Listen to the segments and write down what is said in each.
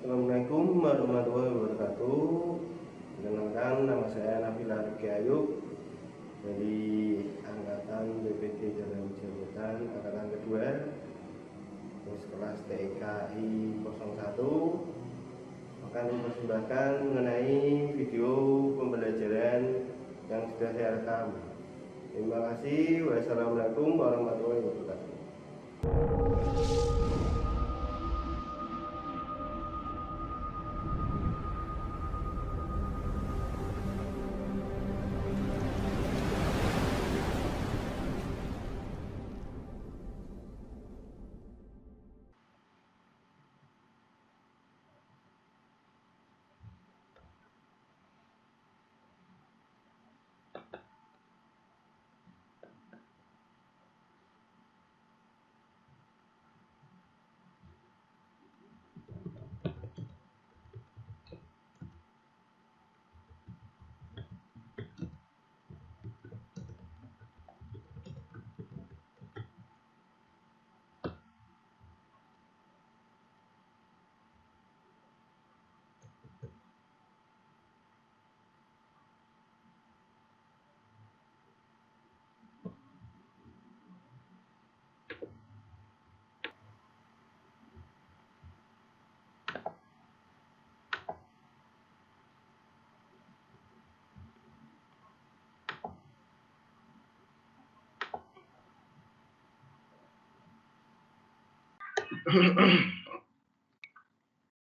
Assalamualaikum warahmatullahi wabarakatuh. Perkenalkan, nama saya Nabila Rifki Ayub dari Angkatan BPD Jalan Jabatan Angkatan kedua, terus kelas TKI 01, akan mempersembahkan mengenai video pembelajaran yang sudah saya rekam. Terima kasih. Wassalamualaikum warahmatullahi wabarakatuh.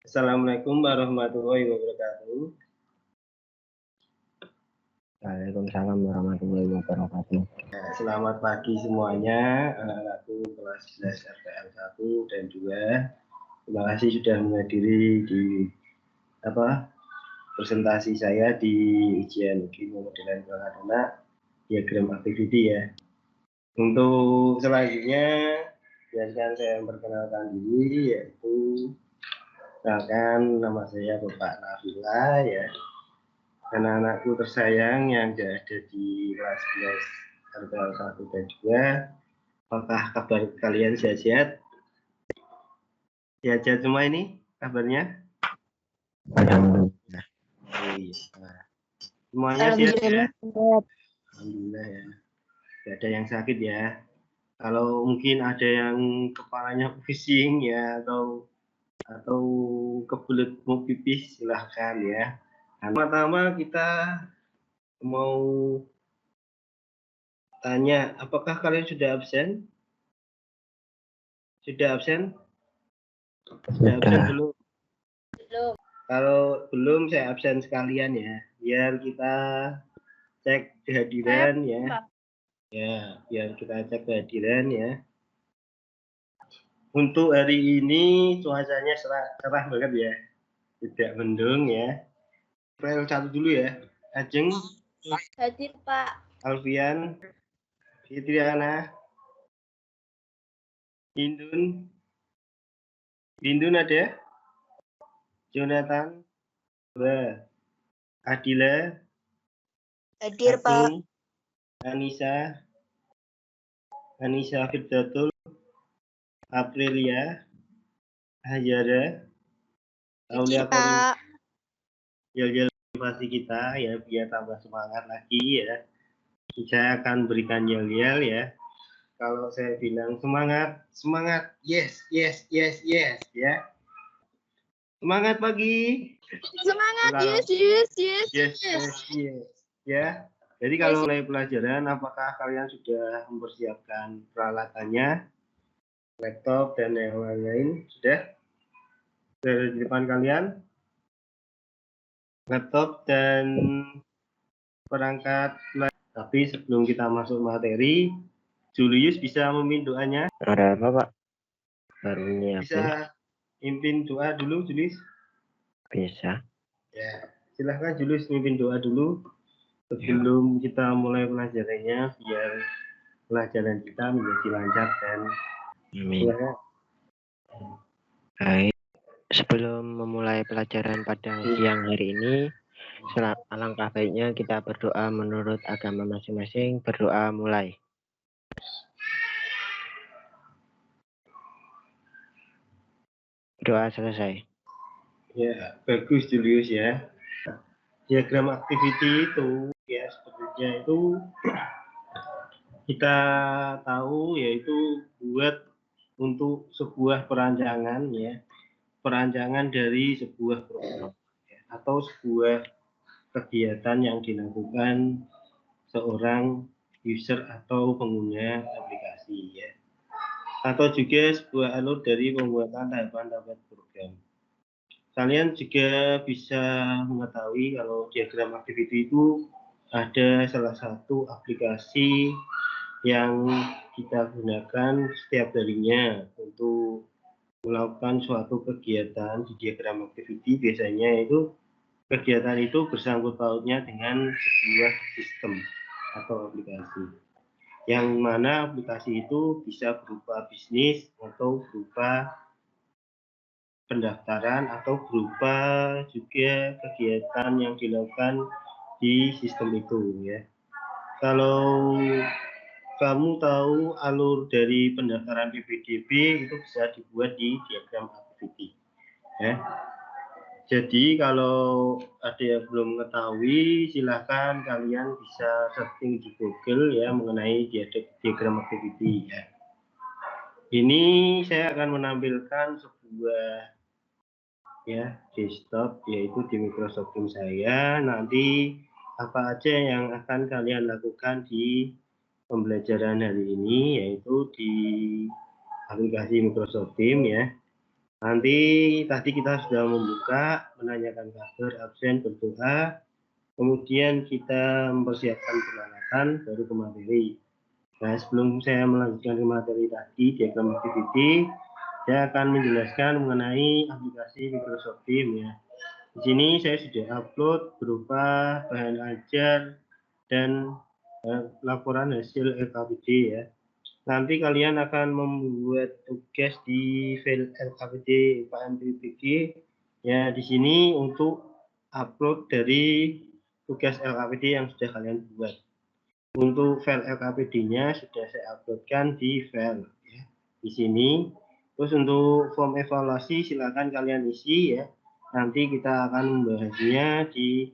Assalamualaikum warahmatullahi wabarakatuh. Waalaikumsalam warahmatullahi wabarakatuh. Selamat pagi semuanya, anak-anakku kelas 11 RPL 1 dan 2. Terima kasih sudah menghadiri di presentasi saya di ujian modelan perangkat anak diagram activity ya. Untuk selanjutnya biarkan saya memperkenalkan diri, yaitu nama saya Bapak Nabila ya. Anak-anakku tersayang yang ada di kelas 11 RPL 1 dan 2, apakah kabar kalian sehat-sehat? Sehat-sehat semua ini kabarnya? Alhamdulillah. Semuanya sehat ya? Alhamdulillah ya. Tidak ada yang sakit ya. Kalau mungkin ada yang kepalanya pusing ya, atau kebelet mau pipis, silahkan ya. Pertama kita mau tanya, apakah kalian sudah absen? Sudah absen? Sudah absen belum? Belum. Kalau belum, saya absen sekalian ya, biar kita cek kehadiran ya. Ya, biar kita cek kehadiran ya. Untuk hari ini cuacanya cerah banget ya, tidak mendung ya. RPL 1 dulu ya. Ajeng. Hadir Pak. Alfian. Fitriana. Bindun ada? Jonathan. Adila. Hadir Pak. Anissa Firdatul. Aprilia. Hayara. Hadir Pak. Yel motivasi kita ya, biar tambah semangat lagi ya. Saya akan berikan yel-yel ya. Kalau saya bilang semangat, yes ya. Semangat pagi. Semangat, yes. Ya. Jadi kalau mulai pelajaran, apakah kalian sudah mempersiapkan peralatannya, laptop dan yang lain-lain? Sudah? Sudah di depan kalian? Laptop dan perangkat. Tapi sebelum kita masuk materi, Julius bisa memimpin doanya? Ada apa Pak? Baru nyiapin. Bisa mimpin doa dulu, Julius? Bisa. Ya, silahkan Julius mimpin doa dulu sebelum kita mulai pelajarannya, biar pelajaran kita menjadi lancar dan silahkan. Baik, sebelum memulai pelajaran pada siang hari ini, alangkah baiknya kita berdoa menurut agama masing-masing. Berdoa mulai. Doa selesai. Ya, bagus Julius ya. Diagram activity itu ya sebetulnya itu kita tahu yaitu buat untuk sebuah perancangan ya, perancangan dari sebuah program ya, atau sebuah kegiatan yang dilakukan seorang user atau pengguna aplikasi ya, atau juga sebuah alur dari pembuatan tahapan-tahapan program. Kalian juga bisa mengetahui kalau diagram activity itu ada salah satu aplikasi yang kita gunakan setiap harinya untuk melakukan suatu kegiatan di diagram activity. Biasanya itu kegiatan itu bersangkut pautnya dengan sebuah sistem atau aplikasi, yang mana aplikasi itu bisa berupa bisnis atau berupa pendaftaran atau berupa juga kegiatan yang dilakukan di sistem itu ya. Kalau kamu tahu alur dari pendaftaran PPDB itu bisa dibuat di diagram activity ya. Jadi kalau ada yang belum mengetahui, silakan kalian bisa searching di Google ya mengenai diagram activity ya. Ini saya akan menampilkan sebuah ya desktop yaitu di Microsoft Teams saya. Nanti apa aja yang akan kalian lakukan di pembelajaran hari ini yaitu di aplikasi Microsoft Teams ya. Nanti tadi kita sudah membuka, menanyakan kabar, absen, berdoa, kemudian kita mempersiapkan peralatan baru ke materi. Nah, sebelum saya melanjutkan ke materi tadi, diagram activity, saya akan menjelaskan mengenai aplikasi Microsoft Teams ya. Di sini saya sudah upload berupa bahan ajar dan laporan hasil LKPD ya. Nanti kalian akan membuat tugas di file LKPD PMPPG ya, di sini untuk upload dari tugas LKPD yang sudah kalian buat. Untuk file LKPD-nya sudah saya uploadkan di file ya, di sini. Terus untuk form evaluasi silakan kalian isi ya. Nanti kita akan membahasnya di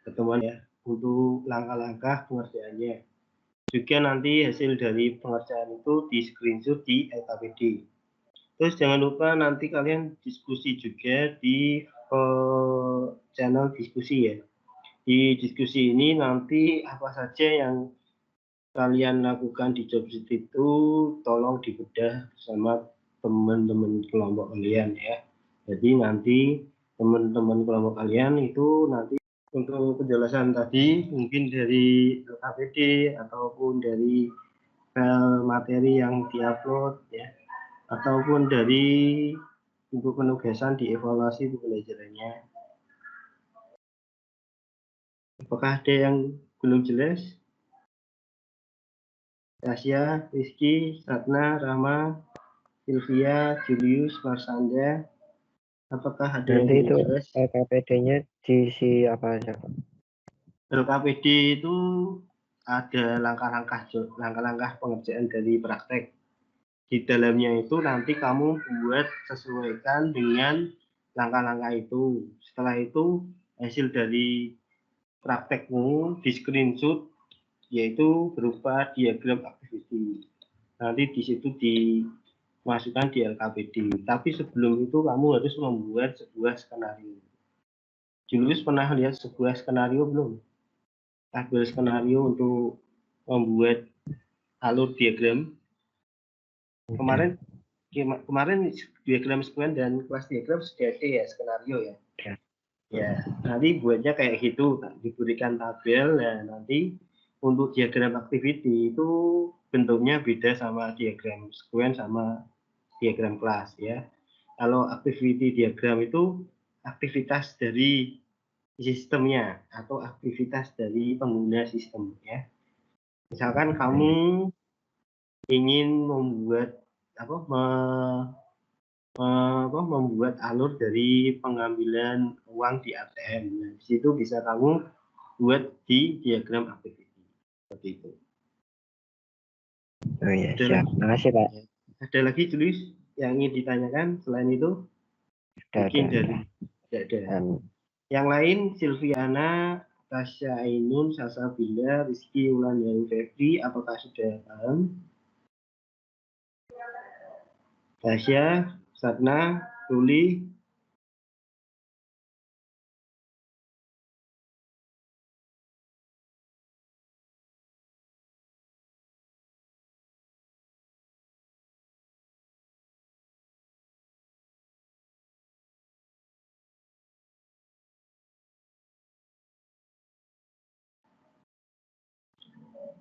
pertemuan ya untuk langkah-langkah pengerjaannya. Juga nanti hasil dari pengerjaan itu di screenshot di LKPD. Terus jangan lupa nanti kalian diskusi juga di channel diskusi ya. Di diskusi ini nanti apa saja yang kalian lakukan di job sheet itu tolong dibedah bersama teman-teman kelompok kalian ya. Jadi nanti teman-teman kelompok kalian itu nanti untuk penjelasan tadi mungkin dari LKPD ataupun dari materi yang diupload ya, ataupun dari untuk penugasan dievaluasi pembelajarannya. Apakah ada yang belum jelas? Tasya, Rizky, Ratna, Rama, Sylvia, Julius, Marsanda, apakah ada yang Nanti belum itu jelas? LKPD-nya diisi apa aja, Pak? LKPD itu ada langkah-langkah pengerjaan dari praktek. Di dalamnya itu nanti kamu buat sesuaikan dengan langkah-langkah itu. Setelah itu hasil dari praktekmu di screenshot yaitu berupa diagram activity. Nanti di situ dimasukkan di LKPD. Tapi sebelum itu kamu harus membuat sebuah skenario. Julius pernah lihat sebuah skenario belum? Tabel skenario untuk membuat alur diagram. Kemarin diagram sekuens dan kelas diagram sudah ada ya skenario ya. Ya, nanti buatnya kayak gitu, diberikan tabel. Nah, nanti untuk diagram activity itu bentuknya beda sama diagram sekuens sama diagram kelas ya. Kalau activity diagram itu aktivitas dari sistemnya atau aktivitas dari pengguna sistem ya. Misalkan kamu ingin membuat membuat alur dari pengambilan uang di ATM. Nah, di situ bisa kamu buat di diagram activity seperti itu. Oh iya, siap. Makasih, Pak. Ada lagi Julius yang ingin ditanyakan selain itu? Mungkin dari Tidak ada. Yang lain Silviana, Tasya Ainun, Sasa Bila, Rizky Wulandari Febri, apakah sudah paham? Tasya, Satna, Ruli.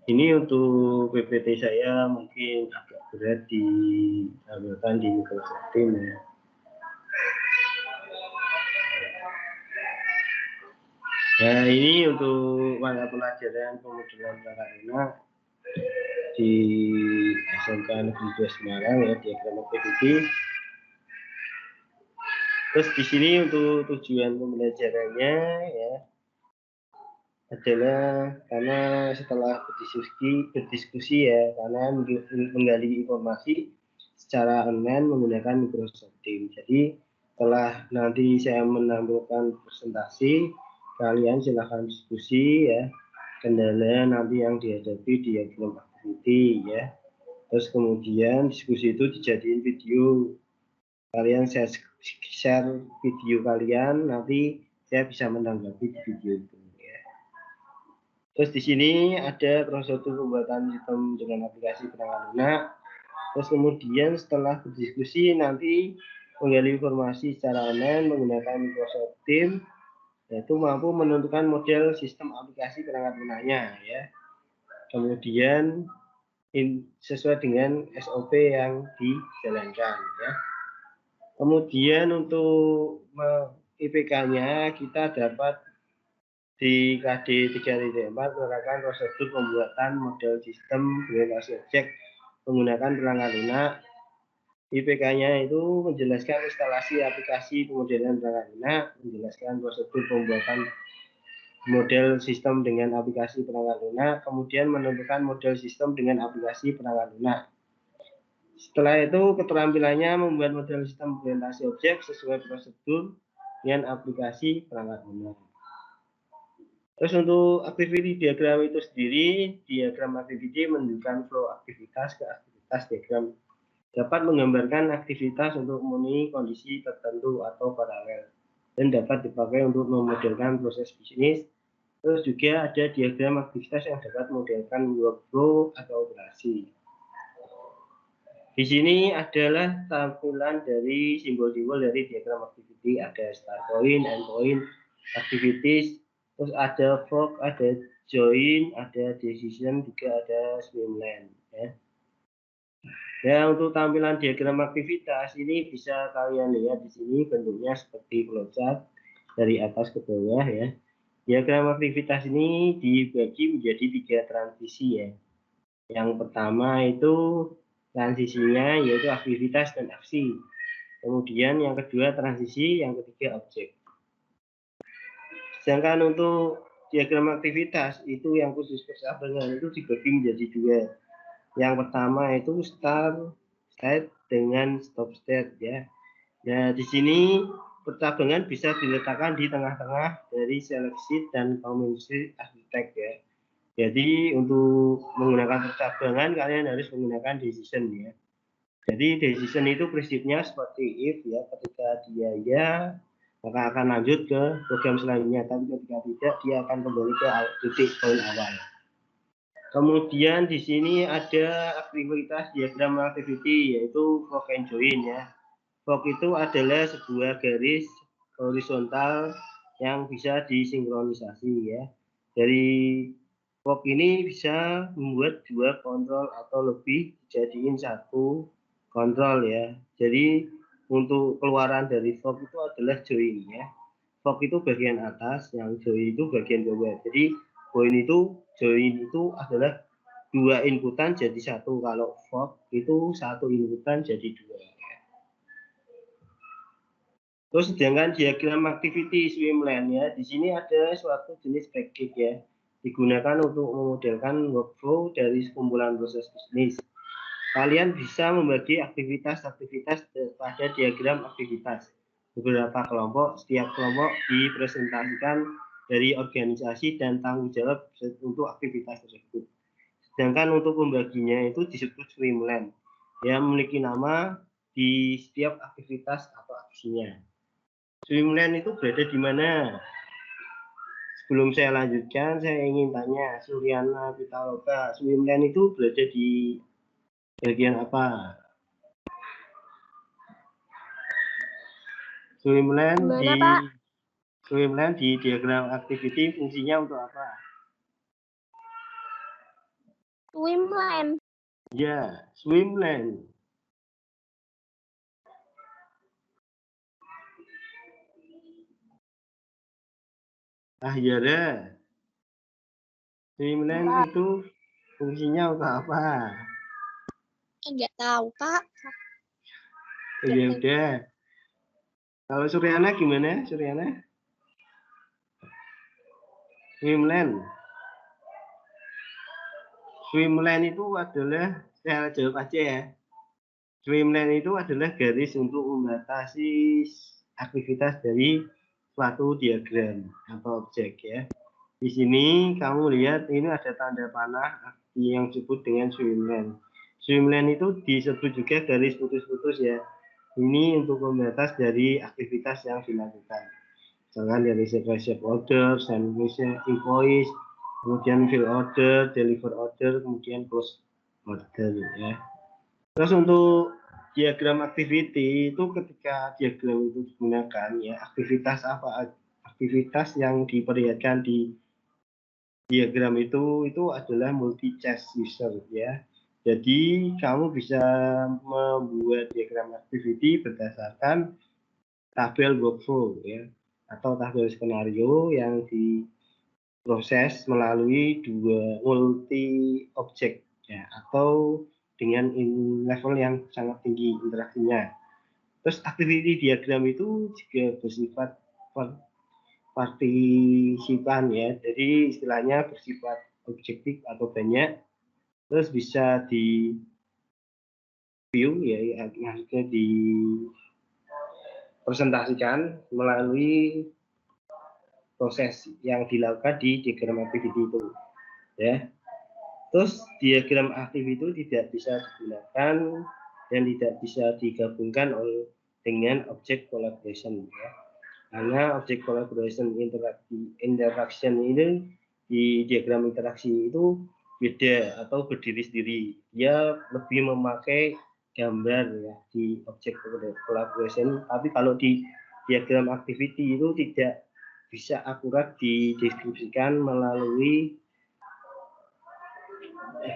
Ini untuk PPT saya mungkin agak berat ditampilkan di Microsoft Teams ya. Nah, ini untuk mata pelajaran pemodelan perangkat lunak di SMK Negeri 2 Semarang ya, diagram aktiviti. Terus di sini untuk tujuan pembelajarannya ya adalah karena setelah berdiskusi ya, karena menggali informasi secara online menggunakan Microsoft Teams. Jadi setelah nanti saya menampilkan presentasi, kalian silahkan diskusi ya, kendala nanti yang dihadapi di diagram activity ya. Terus kemudian diskusi itu dijadiin video. Kalian share video kalian, nanti saya bisa menanggapi di video itu. Terus di sini ada prosedur pembuatan sistem dengan aplikasi perangkat lunak. Terus kemudian setelah berdiskusi nanti menggali informasi secara online menggunakan Microsoft Teams, yaitu mampu menentukan model sistem aplikasi perangkat lunaknya ya. Kemudian sesuai dengan SOP yang dijalankan ya. Kemudian untuk IPK-nya kita dapat di KD 3.4 menerapkan prosedur pembuatan model sistem orientasi objek menggunakan perangkat lunak. IPK-nya itu menjelaskan instalasi aplikasi pemodelan perangkat lunak, menjelaskan prosedur pembuatan model sistem dengan aplikasi perangkat lunak, kemudian menentukan model sistem dengan aplikasi perangkat lunak. Setelah itu keterampilannya membuat model sistem orientasi objek sesuai prosedur dengan aplikasi perangkat lunak. Terus untuk activity diagram itu sendiri, diagram activity menunjukkan flow aktivitas ke aktivitas diagram. Dapat menggambarkan aktivitas untuk memenuhi kondisi tertentu atau paralel. Dan dapat dipakai untuk memodelkan proses bisnis. Terus juga ada diagram aktivitas yang dapat memodelkan workflow atau operasi. Di sini adalah tampilan dari simbol-simbol dari diagram activity. Ada start point, end point, activities. Terus ada fork, ada join, ada decision, juga ada swimlane ya. Ya, untuk tampilan diagram aktivitas ini bisa kalian lihat di sini bentuknya seperti flowchart dari atas ke bawah ya. Diagram aktivitas ini dibagi menjadi 3 transisi ya. Yang pertama itu transisinya yaitu aktivitas dan aksi. Kemudian yang kedua transisi, yang ketiga objek. Sedangkan untuk diagram aktivitas itu yang khusus persahabatan itu dibagi menjadi 2. Yang pertama itu start state dengan stop state ya. Nah, di sini percabangan bisa diletakkan di tengah-tengah dari seleksi dan kombinasi arsitek ya. Jadi untuk menggunakan percabangan kalian harus menggunakan decision ya. Jadi decision itu prinsipnya seperti if ya, ketika dia ya maka akan lanjut ke program selanjutnya, tapi ketika tidak dia akan kembali ke titik poin awal. Kemudian di sini ada aktivitas diagram activity yaitu fork and join ya. Fork itu adalah sebuah garis horizontal yang bisa disinkronisasi ya. Dari fork ini bisa membuat 2 kontrol atau lebih dijadiin 1 kontrol ya. Jadi untuk keluaran dari fork itu adalah join ya. Fork itu bagian atas, yang join itu bagian bawah. Jadi join itu adalah 2 inputan jadi 1. Kalau fork itu 1 inputan jadi 2. Terus sedangkan diagram activity swimlane ya, di sini ada suatu jenis package ya, digunakan untuk memodelkan workflow dari sekumpulan proses bisnis. Kalian bisa membagi aktivitas-aktivitas pada diagram aktivitas. beberapa kelompok, setiap kelompok dipresentasikan dari organisasi dan tanggung jawab untuk aktivitas tersebut. Sedangkan untuk pembaginya itu disebut swimland, yang memiliki nama di setiap aktivitas atau aksinya. Swimland itu berada di mana? Sebelum saya lanjutkan, saya ingin tanya Suryana Pitaloka, swimland itu berada di bagian apa? Swimland di diagram activity fungsinya untuk apa? Swimland. Ya, swimland. Yara. Swimland itu fungsinya untuk apa? Enggak tahu, Pak. Ya udah. Kalau Suryana gimana? Suryana? Swimland. Swimland itu adalah, saya jawab aja ya. Swimland itu adalah garis untuk membatasi aktivitas dari suatu diagram atau objek ya. Di sini kamu lihat ini ada tanda panah yang disebut dengan swimland. Swimland itu disebut juga garis putus-putus ya. Ini untuk membatas dari aktivitas yang dilakukan. Misalkan dari receive order, send invoice, kemudian fill order, deliver order, kemudian close order ya. Terus untuk diagram activity itu ketika diagram itu digunakan ya, aktivitas apa? Aktivitas yang diperlihatkan di diagram itu adalah multi choice user ya. Jadi kamu bisa membuat diagram activity berdasarkan tabel workflow ya, atau tabel skenario yang diproses melalui dua multi objek ya, atau dengan level yang sangat tinggi interaksinya. Terus activity diagram itu juga bersifat partisipan ya, jadi istilahnya bersifat objektif atau banyak, terus bisa di view ya, maksudnya dipresentasikan melalui proses yang dilakukan di diagram activity itu ya. Terus diagram activity itu tidak bisa digunakan dan tidak bisa digabungkan dengan object collaboration ya. Karena object collaboration interaction ini di diagram interaksi itu beda atau berdiri sendiri. Dia lebih memakai gambar ya di object collaboration, tapi kalau di diagram activity itu tidak bisa akurat dideskripsikan melalui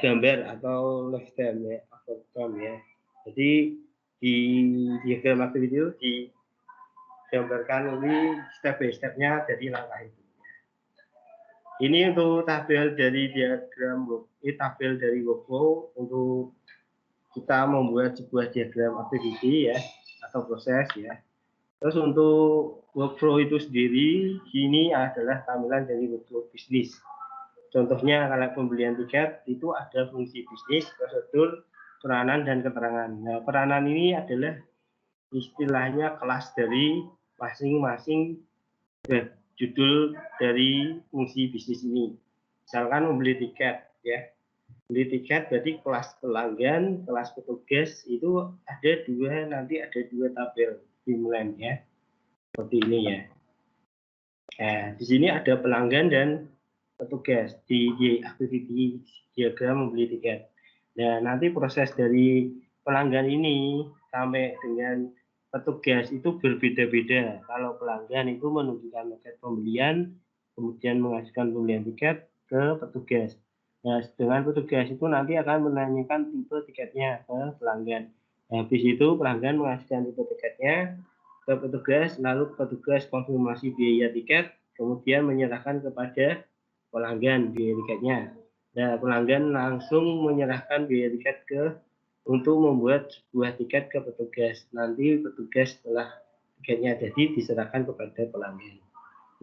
gambar atau lifetime ya, outcome ya. Jadi di diagram activity itu digambarkan ini step by step-nya dari langkah itu. Ini untuk tabel dari diagram, ini tabel dari workflow untuk kita membuat sebuah diagram activity ya, atau proses ya. Terus untuk workflow itu sendiri, ini adalah tampilan dari workflow bisnis. Contohnya kalau pembelian tiket itu ada fungsi bisnis, prosedur, peranan, dan keterangan. Nah, peranan ini adalah istilahnya kelas dari masing-masing judul dari fungsi bisnis ini. Misalkan membeli tiket ya. Beli tiket berarti kelas pelanggan, kelas petugas itu ada dua, nanti ada dua tabel timeline ya. Seperti ini ya. Nah, di sini ada pelanggan dan petugas di activity diagram membeli tiket. Nah, nanti proses dari pelanggan ini sampai dengan petugas itu berbeda-beda. Kalau pelanggan itu menunjukkan loket pembelian, kemudian mengajukan pembelian tiket ke petugas. Nah, dengan petugas itu nanti akan menanyakan tipe tiketnya ke pelanggan. Nah, habis itu pelanggan mengajukan tipe tiketnya ke petugas, lalu petugas konfirmasi biaya tiket, kemudian menyerahkan kepada pelanggan biaya tiketnya. Nah, pelanggan langsung menyerahkan biaya tiket untuk membuat sebuah tiket ke petugas. Nanti petugas setelah tiketnya jadi diserahkan kepada pelanggan.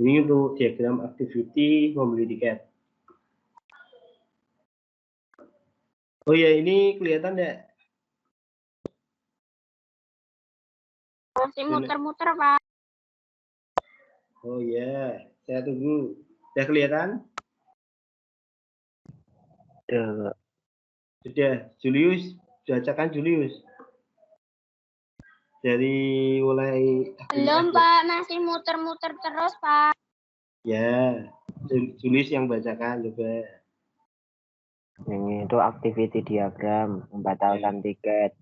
Ini untuk diagram activity membeli tiket. Oh ya, ini kelihatan enggak? Masih muter-muter, Pak. Oh ya, saya tunggu. Sudah kelihatan? Tuh, Sudah. Julius, bacakan Julius. Dari mulai Belum, Pak. Masih muter-muter terus, Pak. Ya, Julius yang bacakan coba. ini itu activity diagram, membatalkan tiket,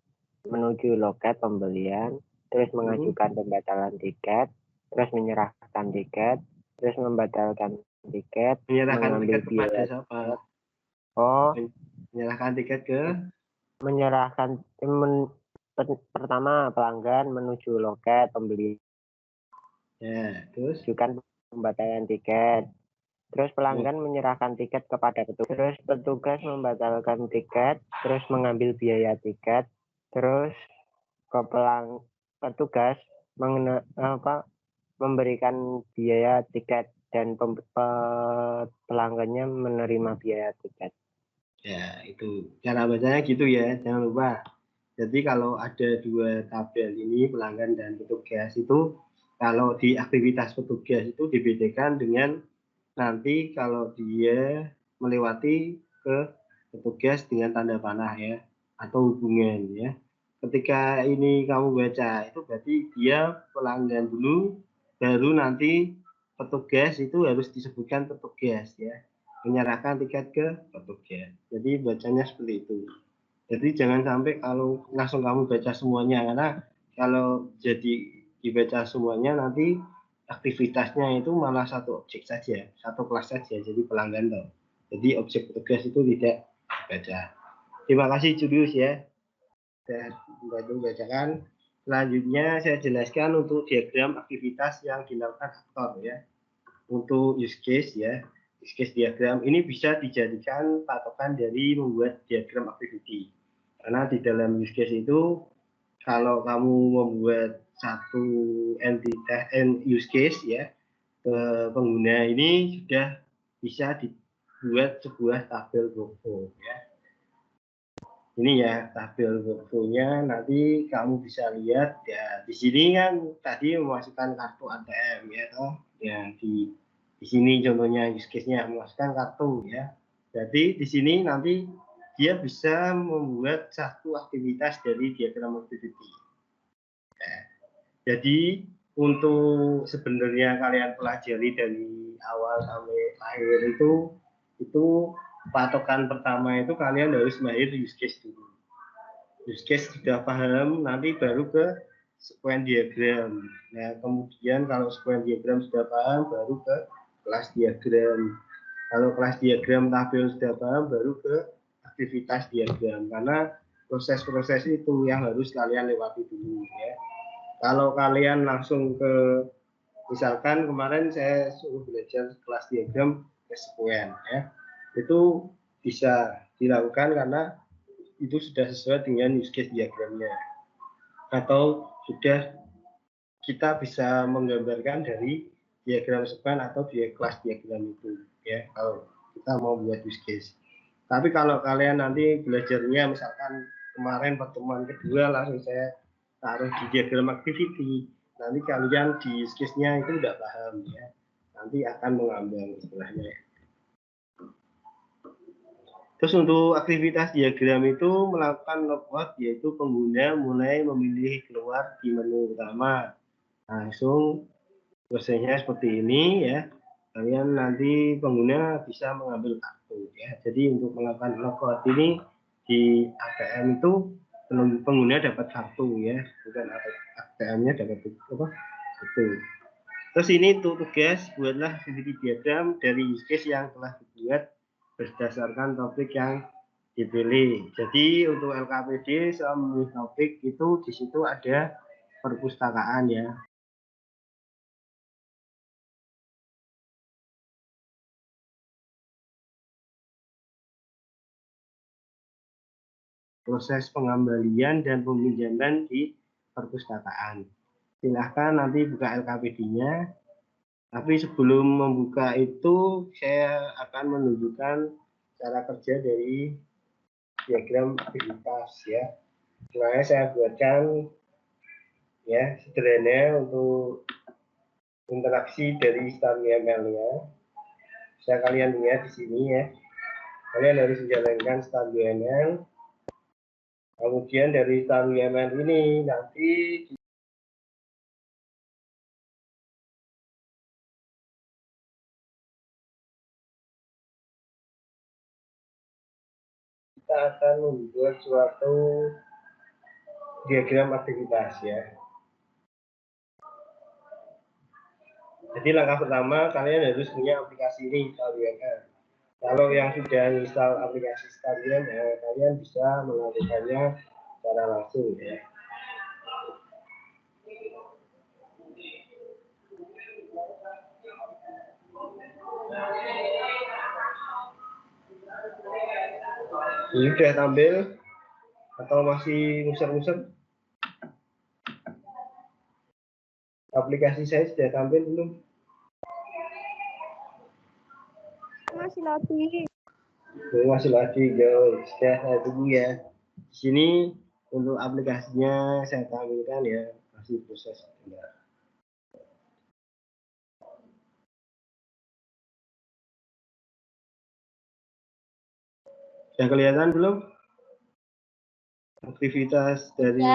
menuju loket pembelian, terus mengajukan pembatalan tiket, terus menyerahkan tiket, terus membatalkan tiket, Menyerahkan mengambil tiket kepada biaya. siapa? Oh, Menyerahkan tiket ke? menyerahkan pertama pelanggan menuju loket pembelian, Ya, terus? mengajukan pembatalan tiket. Terus pelanggan menyerahkan tiket kepada petugas. Terus petugas membatalkan tiket, terus mengambil biaya tiket, terus ke petugas memberikan biaya tiket dan pelanggannya menerima biaya tiket. Ya, itu. Cara bacanya gitu ya, jangan lupa. Jadi kalau ada dua tabel ini, pelanggan dan petugas itu, kalau di aktivitas petugas itu dibedakan dengan nanti kalau dia melewati ke petugas dengan tanda panah ya, atau hubungan ya. Ketika ini kamu baca, itu berarti dia pelanggan dulu, baru nanti petugas itu harus disebutkan petugas ya. Menyerahkan tiket ke petugas. Jadi bacanya seperti itu. Jadi jangan sampai kalau langsung kamu baca semuanya, karena kalau jadi dibaca semuanya nanti aktivitasnya itu malah satu objek saja, satu kelas saja, jadi pelanggan toh. Jadi objek petugas itu tidak baca. Terima kasih Julius ya, saya membantu bacakan. Selanjutnya saya jelaskan untuk diagram aktivitas yang dilakukan aktor ya. Untuk use case ya, use case diagram ini bisa dijadikan patokan dari membuat diagram activity. Karena di dalam use case itu, kalau kamu membuat satu entitas use case ya, pengguna ini sudah bisa dibuat sebuah tabel workflow ya. Ini ya tabel workflow-nya, nanti kamu bisa lihat ya, di sini kan tadi memasukkan kartu ATM ya toh, ya di sini contohnya use case-nya memasukkan kartu ya. Jadi di sini nanti dia bisa membuat satu aktivitas dari diagram activity. Ya. Jadi untuk sebenarnya kalian pelajari dari awal sampai akhir itu patokan pertama itu kalian harus mahir use case dulu. Use case sudah paham, nanti baru ke sequence diagram. Nah, kemudian kalau sequence diagram sudah paham, baru ke kelas diagram. Kalau kelas diagram tabel sudah paham, baru ke aktivitas diagram. Karena proses-proses itu yang harus kalian lewati dulu ya. Kalau kalian langsung ke, misalkan kemarin saya suruh belajar kelas diagram ke sequence ya, itu bisa dilakukan karena itu sudah sesuai dengan use case diagramnya, atau sudah kita bisa menggambarkan dari diagram sequence atau kelas diagram itu ya, kalau kita mau buat use case. Tapi kalau kalian nanti belajarnya misalkan kemarin pertemuan kedua langsung saya taruh di diagram activity, nanti kalian di use case-nya itu tidak paham ya, nanti akan mengambang istilahnya. Terus untuk aktivitas diagram itu melakukan logout, yaitu pengguna mulai memilih keluar di menu utama. Langsung prosesnya seperti ini ya. Kalian nanti pengguna bisa mengambil kartu ya. Jadi untuk melakukan logout ini di ATM itu pengguna dapat kartu ya, bukan ATM-nya dapat apa? Itu. Terus ini untuk tugas, buatlah activity diagram dari use case yang telah dibuat berdasarkan topik yang dipilih. Jadi untuk LKPD sama topik itu di situ ada perpustakaan ya. Proses pengembalian dan peminjaman di perpustakaan. Silahkan nanti buka LKPD-nya. Tapi sebelum membuka itu saya akan menunjukkan cara kerja dari diagram aktivitas ya. Sebenarnya saya buatkan ya sederhana untuk interaksi dari StarUML-nya. Bisa kalian lihat di sini ya. Kalian harus menjalankan StarUML. Kemudian dari StarUML ini nanti kita akan membuat suatu diagram aktivitas ya. Jadi langkah pertama kalian harus punya aplikasi ini StarUML. Kalau yang sudah install aplikasi StarUML, kalian bisa melakukannya secara langsung ya. Ini sudah tampil atau masih ngusir-ngusir? Aplikasi saya sudah tampil belum? Masih lagi. Masih lagi, guys. Saya tunggu ya. Di sini untuk aplikasinya saya tampilkan ya, masih proses. Sudah kelihatan belum? Aktivitas dari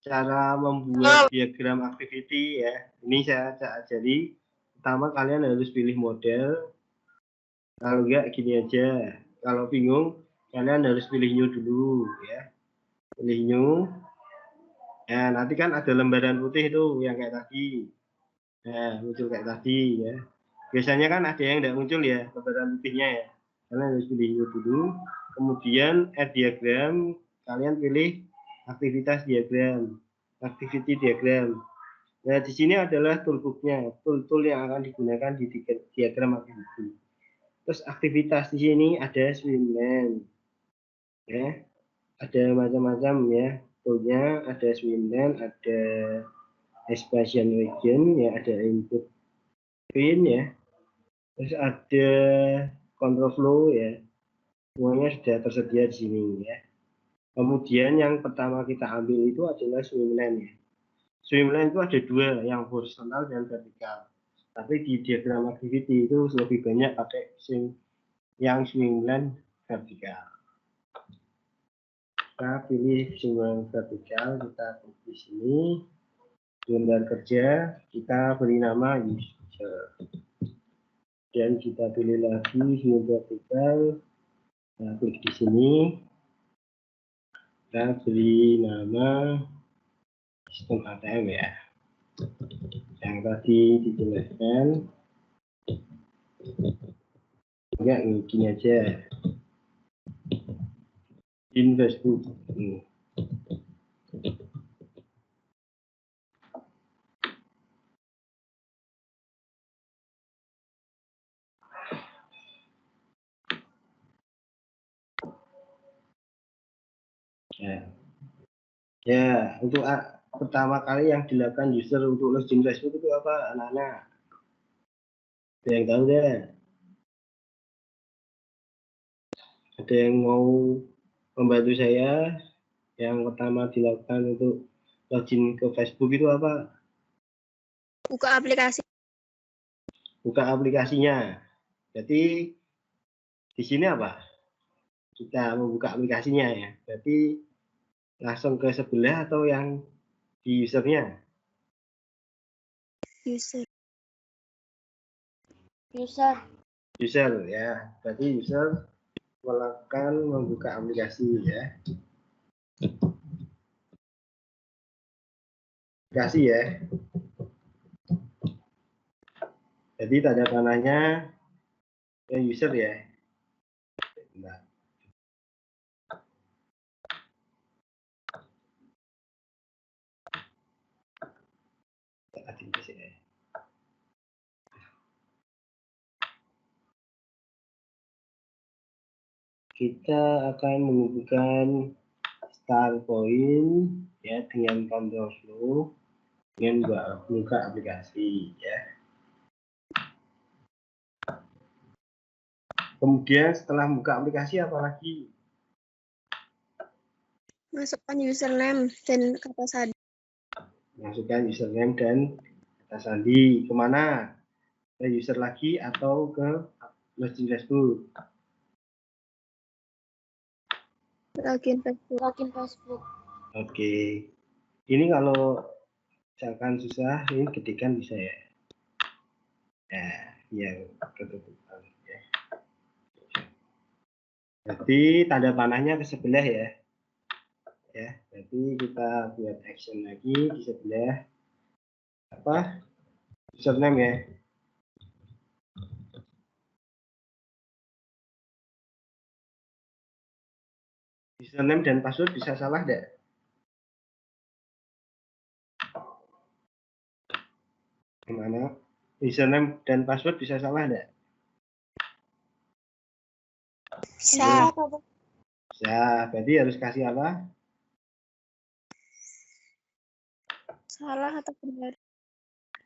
cara membuat diagram activity ya. Ini saya ajari. Pertama kalian harus pilih model. Kalau enggak gini aja. Kalau bingung kalian harus pilih new dulu ya. Pilih new. Ya, nanti kan ada lembaran putih itu yang kayak tadi. Nah, muncul kayak tadi ya. Biasanya kan ada yang tidak muncul ya lembaran putihnya ya. Kalian harus pilih new dulu. Kemudian add diagram, kalian pilih aktivitas diagram, activity diagram. Nah, di sini adalah toolbooknya, tool yang akan digunakan di diagram activity. Terus aktivitas di sini ada swimlane, ya, ada macam-macam ya. Toolnya ada swimlane, ada expression region, ya, ada input pin ya. Terus ada control flow ya. Semuanya sudah tersedia di sini ya. Kemudian yang pertama kita ambil itu adalah swimlane ya. Swimlane itu ada dua, yang horizontal dan vertikal. Tapi di diagram activity itu lebih banyak pakai yang swimlane vertikal. Kita pilih swimlane vertikal, kita klik di sini. Lembar kerja, kita beri nama user. Dan kita pilih lagi swimlane vertikal. Kita klik di sini. Kita beri nama sistem ATM ya. Yang tadi dijelaskan. Enggak, gini aja. In Facebook. Ya, untuk pertama kali yang dilakukan user untuk login Facebook itu apa, anak-anak? Ada yang tahu deh? Ada yang mau membantu saya? Yang pertama dilakukan untuk login ke Facebook itu apa? Buka aplikasi. Buka aplikasinya. Jadi di sini apa? Kita membuka aplikasinya ya. Berarti langsung ke sebelah atau yang di usernya? User Ya. Berarti user melakukan membuka aplikasi ya. Aplikasi ya. Jadi tanda panahnya ke user ya. Nah. Kita akan menghubungkan start point ya dengan control flow dengan buka aplikasi ya. Kemudian setelah buka aplikasi apalagi? Masukkan username dan kata sandi. Masukkan username dan kata sandi. Kemana? Ke user lagi atau ke login Facebook? Login Facebook. Login Facebook. Oke. Ini kalau misalkan susah, ini ketikan bisa ya. Nah, yang ketutupan ya. Jadi tanda panahnya ke sebelah ya. Ya, jadi kita buat action lagi di sebelah apa? Username ya. Username dan password bisa salah enggak? Gimana? Username dan password bisa salah enggak? Bisa. Bisa, berarti harus kasih apa? Salah atau benar?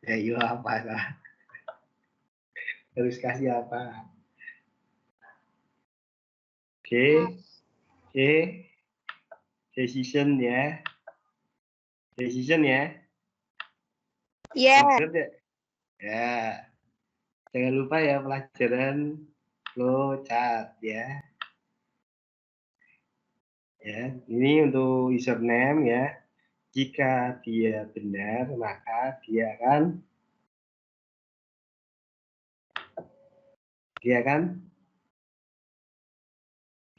Ya iya apa lah. Harus kasih apa? Oke. Decision ya. Decision ya. Ya. Ingat ya? Ya. Jangan lupa ya pelajaran flowchart ya. Ya, ini untuk username ya. Jika dia benar, maka dia akan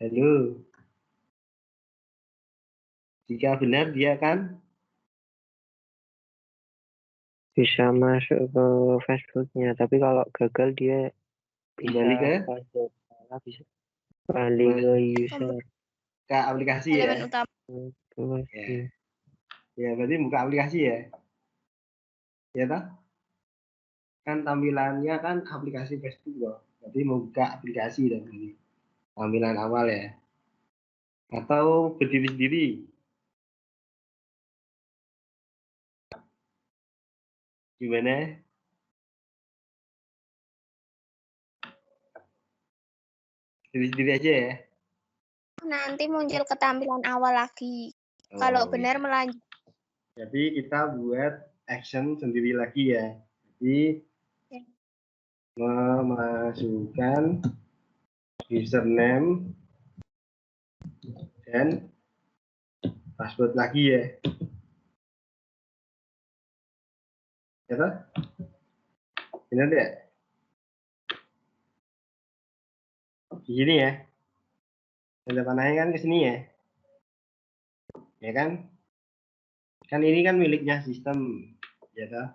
halo. Jika benar dia akan Bisa masuk ke Facebooknya, tapi kalau gagal dia bisa kembali ke bisa kembali ke user. aplikasi ya. Elemen utama. Ya. Ya, berarti buka aplikasi ya. Ya toh? Kan tampilannya kan aplikasi Facebook loh. Berarti mau buka aplikasi dan ini tampilan awal ya. Atau berdiri sendiri. Gimana? Berdiri sendiri aja ya. Nanti muncul ke tampilan awal lagi. Kalau benar melanjut. Jadi kita buat action sendiri lagi ya. Jadi Ya. memasukkan username dan password lagi ya. Ya toh? Benar ya? Di sini ya. Tanda panahnya kan ke sini ya. Ya kan? Kan ini kan miliknya sistem. Ya toh?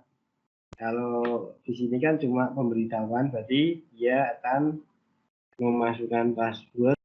Kalau di sini kan cuma pemberitahuan, berarti dia akan memasukkan password